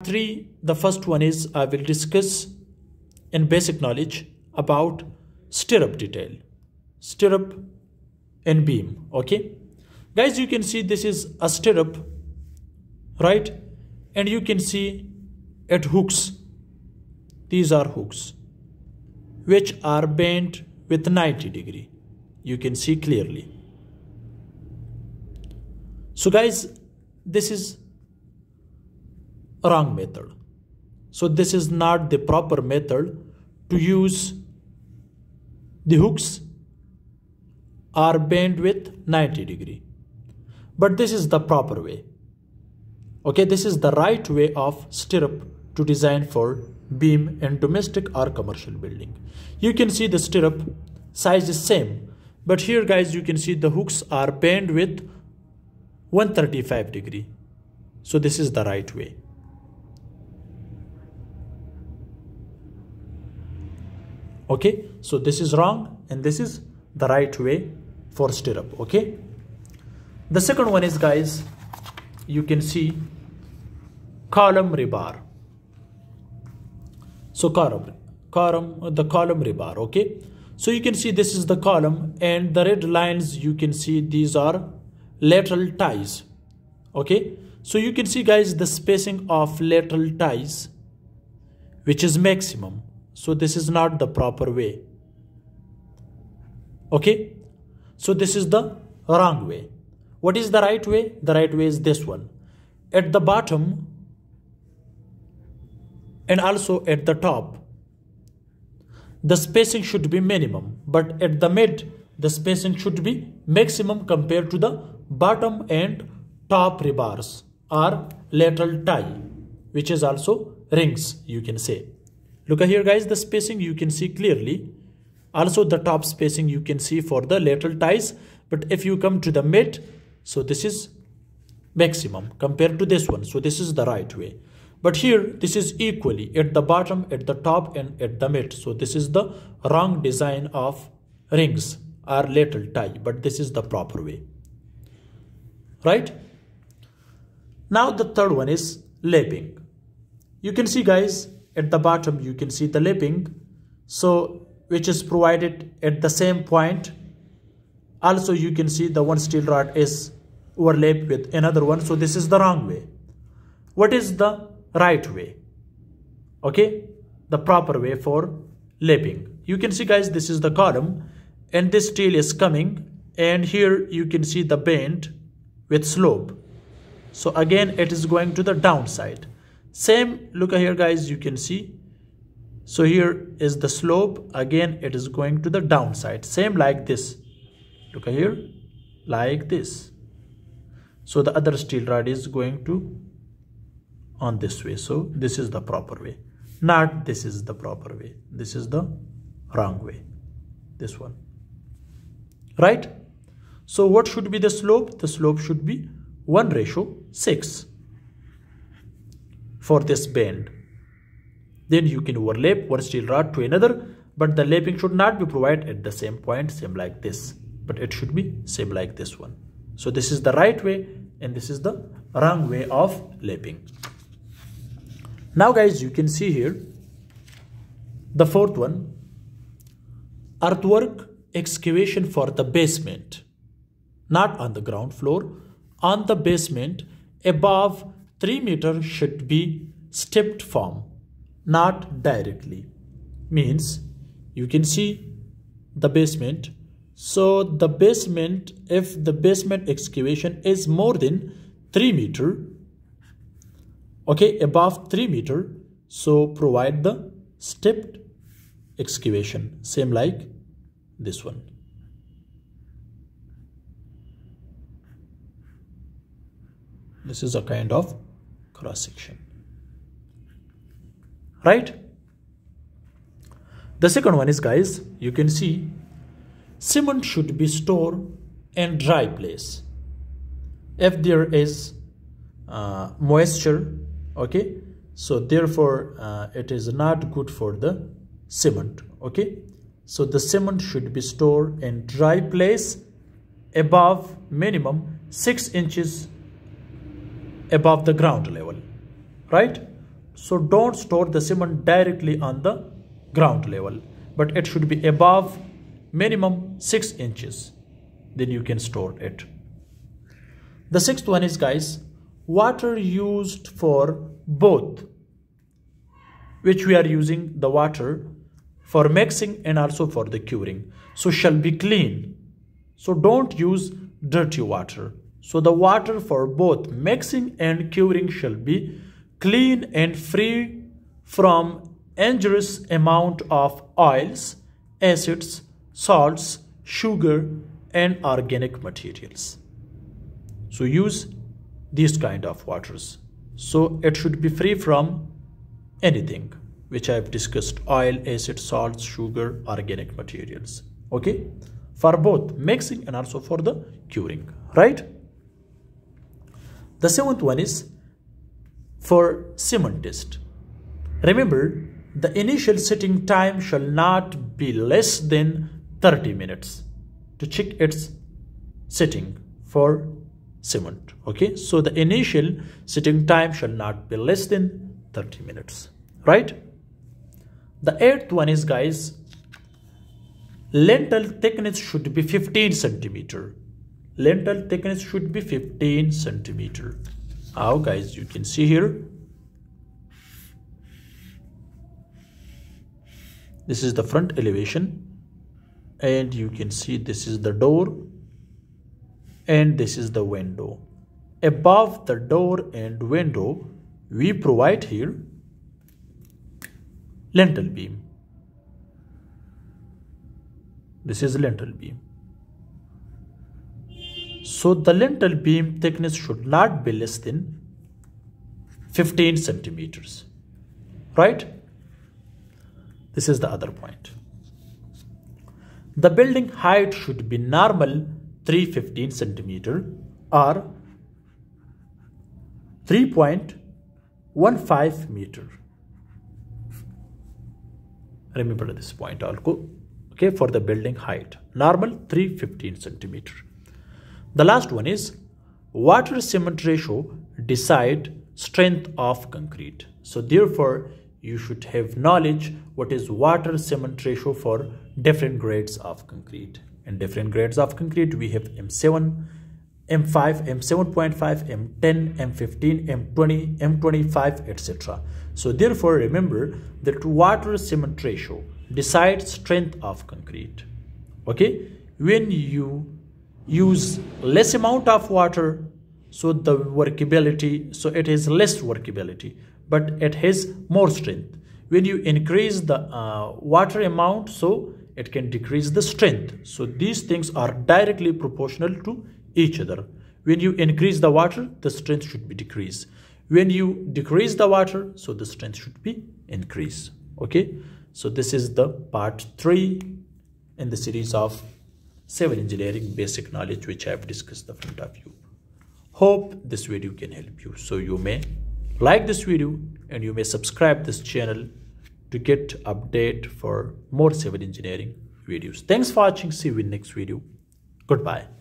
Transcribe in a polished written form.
3, the first one is I will discuss in basic knowledge about stirrup detail, stirrup and beam. Okay, guys, you can see this is a stirrup, right? And you can see at hooks, these are hooks which are bent with 90 degree. You can see clearly. So guys, this is a wrong method. So this is not the proper method to use the hooks are bent with 90 degree. But this is the proper way. Okay, this is the right way of stirrup to design for beam in domestic or commercial building. You can see the stirrup size is same, but here guys you can see the hooks are bent with 135 degree. So this is the right way. Okay, so this is wrong and this is the right way for stirrup. Okay, the second one is, guys, you can see column rebar. So the column rebar. Okay, so you can see this is the column and the red lines, you can see these are lateral ties. Okay, so you can see, guys, the spacing of lateral ties which is maximum. So this is not the proper way. Okay, so this is the wrong way. What is the right way? The right way is this one. At the bottom and also at the top, the spacing should be minimum, but at the mid, the spacing should be maximum compared to the bottom and top rebars or lateral tie, which is also rings, you can say. Look here, guys, the spacing you can see clearly. Also the top spacing you can see for the lateral ties. But if you come to the mid, so this is maximum compared to this one. So this is the right way. But here, this is equally at the bottom, at the top and at the mid. So this is the wrong design of rings or lateral tie. But this is the proper way. Right? Now the third one is lapping. You can see, guys, at the bottom you can see the lapping, so which is provided at the same point. Also you can see the one steel rod is overlapped with another one. So this is the wrong way. What is the right way? Okay, the proper way for lapping. You can see, guys, this is the column and this steel is coming, and here you can see the bend with slope. So again it is going to the downside. Same, look here, guys, you can see. So here is the slope. Again, it is going to the downside. Same like this. Look here, like this. So the other steel rod is going to on this way. So this is the proper way. Not this is the proper way. This is the wrong way. This one. Right? So what should be the slope? The slope should be 1:6. For this bend. Then you can overlap one steel rod to another, but the lapping should not be provided at the same point, same like this, but it should be same like this one. So this is the right way and this is the wrong way of lapping. Now, guys, you can see here the fourth one, earthwork excavation for the basement, not on the ground floor, on the basement above 3 meters should be stepped form, not directly. Means you can see the basement. So the basement, if the basement excavation is more than 3 meters, okay, above 3 meters, so provide the stepped excavation, same like this one. This is a kind of cross section. Right? The second one is, guys, you can see cement should be stored in dry place. If there is moisture, okay, so therefore it is not good for the cement. Okay, so the cement should be stored in dry place above minimum 6 inches above the ground level. right? So don't store the cement directly on the ground level, but it should be above minimum 6 inches. Then you can store it. The sixth one is, guys, water used for both, which we are using the water for mixing and also for the curing. So shall be clean. So don't use dirty water. So the water for both mixing and curing shall be clean and free from injurious amount of oils, acids, salts, sugar, and organic materials. So use these kind of waters. So it should be free from anything which I have discussed: oil, acid, salts, sugar, organic materials. Okay, for both mixing and also for the curing, right? The seventh one is for cement test. Remember, the initial setting time shall not be less than 30 minutes to check its setting for cement. Okay, so the initial setting time shall not be less than 30 minutes, right? The eighth one is, guys, lintel thickness should be 15 centimeter. Lintel thickness should be 15 centimeter. Now, guys, you can see here. This is the front elevation, and you can see this is the door and this is the window. Above the door and window, we provide here lintel beam. This is lintel beam. So the lintel beam thickness should not be less than 15 centimeters, right? This is the other point. The building height should be normal 315 centimeter or 3.15 meter. Remember this point also. Okay, for the building height, normal 315 centimeter. The last one is water cement ratio decide strength of concrete. So therefore, you should have knowledge what is water cement ratio for different grades of concrete. In different grades of concrete, we have M7, M5, M7.5, M10, M15, M20, M25, etc. So therefore, remember that water cement ratio decides strength of concrete. Okay, when you use less amount of water, so the workability, so it is less workability, but it has more strength. When you increase the water amount, so it can decrease the strength. So these things are directly proportional to each other. When you increase the water, the strength should be decreased. When you decrease the water, so the strength should be increased. Okay, so this is the part 3 in the series of civil engineering basic knowledge which I have discussed in front of you. Hope this video can help you. So you may like this video and you may subscribe this channel to get update for more civil engineering videos. Thanks for watching. See you in next video. Goodbye.